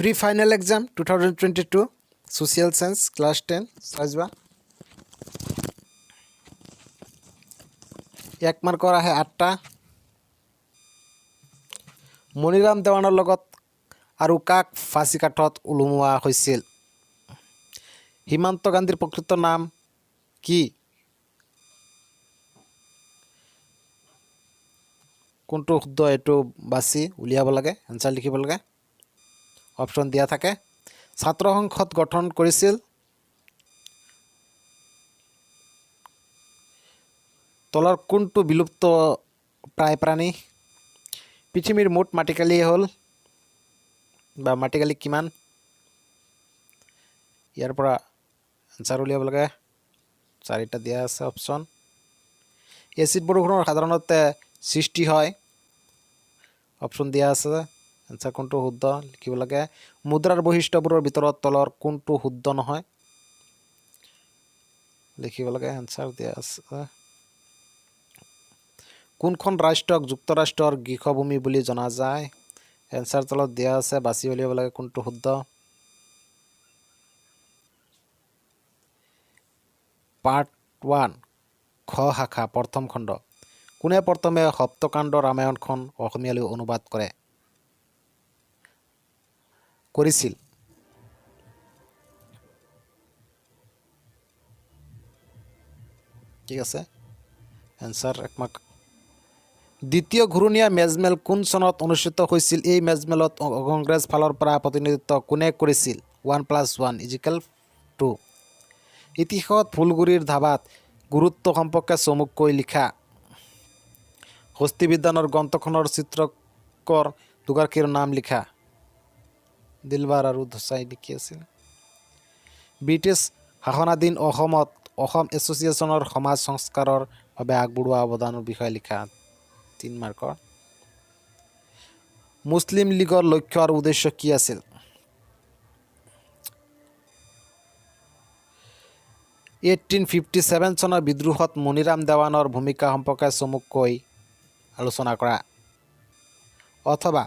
Pre-final exam 2022 social science class 10 সাজবা 1 মাৰ্কৰ আহে 8টা মনিৰাম দেৱানৰ লগত আৰু কাক ফাঁচী কাঠত ওলোমোৱা হৈছিল হিমন্ত গান্ধীৰ প্ৰকৃত নাম কি কোনটো শুদ্ধ এটো বাছি উলিয়াব লাগে আনসাৰ লিখিব লাগে অপশন দিয়া থাকে ছাত্ৰ সংসদ গঠন কৰিছিল তলৰ কোনটো বিলুপ্ত প্ৰায় প্ৰাণী পৃথিৱীৰ মুঠ মাটিকালি হ'ল বা মাটিকালি কিমান ইয়াৰ পৰা আনসাৰ উলিয়াব লাগে চাৰিটা দিয়া আছে অপশন এচিড বৰষুণৰ সাধাৰণতে সৃষ্টি হয় অপশন দিয়া আছে আনসাৰ কোনটো শুদ্ধ লিখিব লাগে মুদ্ৰাৰ বৈশিষ্ট্যবোৰৰ ভিতৰত তলৰ কোনটো শুদ্ধ নহয় লিখিব লাগে আনসাৰ দিয়া আছে কোনখন ৰাষ্ট্ৰক যুক্তৰাষ্ট্ৰৰ গৃহভূমি বুলি জনা যায় আনসাৰ তলত দিয়া আছে বাছি উলিয়াব লাগে কোনটো শুদ্ধ পাৰ্ট 1 খ শাখা প্ৰথম খণ্ড কোনে প্ৰথমে সপ্তকাণ্ড ৰামায়ণখন অসমীয়ালৈ অনুবাদ কৰিছিল ঠিক আছে আনসাৰ একমাক দ্বিতীয় ঘূৰণীয়া মেজমেল কোন চনত অনুষ্ঠিত হৈছিল এই মেজমেলত কংগ্ৰেছ ফালৰ পৰা প্ৰতিনিধিত্ব কোনে কৰিছিল 1+1 = 2 ইতিহাসত ফুলগুৰিৰ ধাবাত গুৰুত্ব সম্পৰ্কে চমুকৈ লিখা হস্তি বিদ্যানৰ গ্ৰন্থখনৰ চিত্ৰকৰ দুগৰাকীৰ নাম লিখা দিলবাৰ আৰু ধোচাই লিখি আছিল ব্ৰিটিছ শাসনাধীন অসমত অসম এছ'চিয়েশ্যনৰ সমাজ সংস্কাৰৰ বাবে আগবঢ়োৱা অৱদানৰ বিষয়ে লিখা 3 মাৰ্কৰ মুছলিম লীগৰ লক্ষ্য আৰু উদ্দেশ্য কি আছিল 1857 চনৰ বিদ্ৰোহত মনিৰাম দেৱানৰ ভূমিকা সম্পৰ্কে চমুকৈ আলোচনা কৰা অথবা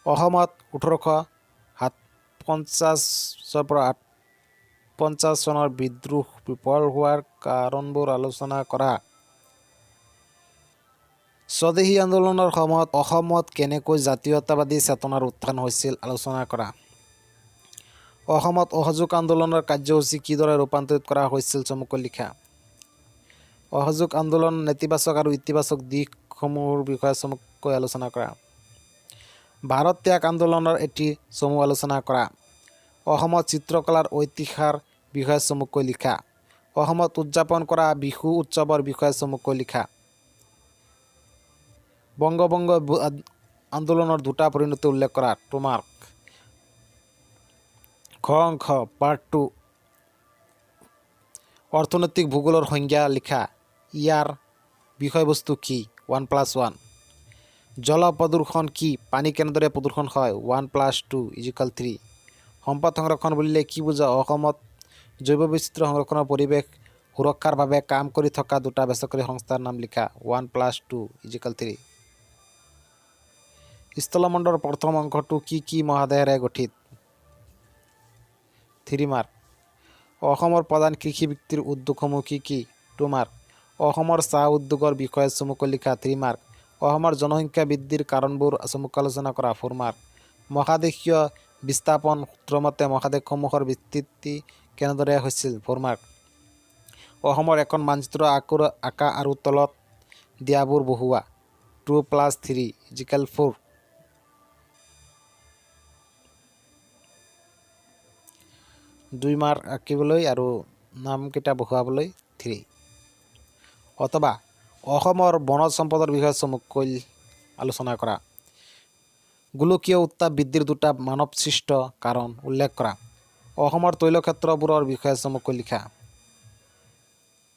অসমত 1857 পৰা 50 চনৰ বিদ্ৰোহ বিফল হোৱাৰ কাৰণবোৰ আলোচনা কৰা স্বদেশী আন্দোলনৰ সময়ত অসমত কেনেকৈ জাতীয়তাবাদী চেতনাৰ উত্থান হৈছিল আলোচনা কৰা অসমত অসহযোগ আন্দোলনৰ কাৰ্যসূচী কিদৰে ৰূপান্তৰিত কৰা হৈছিল চমুকৈ লিখা অসহযোগ আন্দোলন নেতিবাচক আৰু ইতিবাচক দিশসমূহৰ বিষয়ে চমুকৈ আলোচনা কৰা ভাৰত ত্যাগ আন্দোলনৰ এটি চমু আলোচনা কৰা অসমত চিত্ৰকলাৰ ঐতিহ্যৰ বিষয়ে চমুকৈ লিখা অসমত উদযাপন কৰা বিহু উৎসৱৰ বিষয়ে চমুকৈ লিখা বংগভংগ আন্দোলনৰ দুটা পৰিণতি উল্লেখ কৰা তোমাৰ খ অংশ পাৰ্ট 2 অৰ্থনৈতিক ভূগোলৰ সংজ্ঞা লিখা ইয়াৰ বিষয়বস্তু কি 1+1 জল প্ৰদূষণ কি পানী কেনেদৰে প্ৰদূষণ হয় 1+2 = 3 সম্পদ সংৰক্ষণ বুলিলে কি বুজা অসমত জৈৱ বৈচিত্ৰ্য সংৰক্ষণৰ পৰিৱেশ সুৰক্ষাৰ বাবে কাম কৰি থকা দুটা বেচৰকাৰী সংস্থাৰ নাম লিখা 1+2 = 3 স্থলমণ্ডলৰ প্ৰথম অংশটো কি মহাদেশেৰে গঠিত 3 মাৰ্ক অসমৰ প্ৰধান কৃষিভিত্তিৰ উদ্যোগসমূহ কি 2 মাৰ্ক অসমৰ চাহ উদ্যোগৰ বিষয়ে চমুকৈ লিখা 3 মাৰ্ক অসমৰ জনসংখ্যা বৃদ্ধিৰ কাৰণবোৰ চমুকৈ আলোচনা কৰা 4 মাৰ্ক মহাদেশীয় বিস্থাপন সূত্ৰমতে মহাদেশসমূহৰ বিস্তৃতি কেনেদৰে হৈছিল 4 মাৰ্ক অসমৰ এখন মানচিত্ৰ আঁকা আৰু তলত দিয়াবোৰ বহুৱা 2+3 = 4 2 মাৰ্ক আঁকিবলৈ আৰু নামকেইটা বহুৱাবলৈ 3 অথবা অসমৰ বনজ সম্পদৰ বিষয়ে চমুকৈ আলোচনা কৰা গোলকীয় উত্তাপ বৃদ্ধিৰ দুটা মানৱসৃষ্ট কাৰণ উল্লেখ কৰা অসমৰ তৈলক্ষেত্ৰবোৰৰ বিষয়ে চমুকৈ লিখা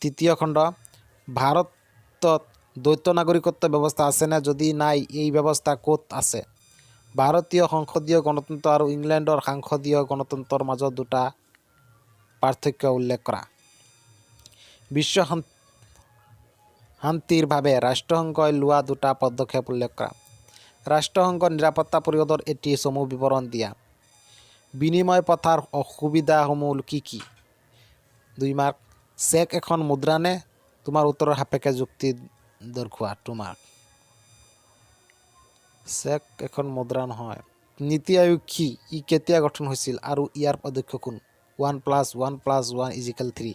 তৃতীয় খণ্ড ভাৰতত দ্বৈত নাগৰিকত্ব ব্যৱস্থা আছেনে যদি নাই এই ব্যৱস্থা ক'ত আছে ভাৰতীয় সংসদীয় গণতন্ত্ৰ আৰু ইংলেণ্ডৰ সাংসদীয় গণতন্ত্ৰৰ মাজত দুটা পাৰ্থক্য উল্লেখ কৰা বিশ্ব শান্তিৰ বাবে ৰাষ্ট্ৰসংঘই লোৱা দুটা পদক্ষেপ উল্লেখ কৰা ৰাষ্ট্ৰসংঘৰ নিৰাপত্তা পৰিষদৰ এটি চমু বিৱৰণ দিয়া বিনিময় প্ৰথাৰ অসুবিধাসমূহ কি কি? 2 মাৰ্ক। চেক এখন মুদ্ৰা নে? তোমাৰ উত্তৰৰ সাপেক্ষে যুক্তি দৰ্শোৱা। 2 মাৰ্ক। চেক এখন মুদ্ৰা নহয়। নীতি আয়োগ কি? ই কেতিয়া গঠন হৈছিল আৰু ইয়াৰ অধ্যক্ষ কোন? 1+1+1 = 3।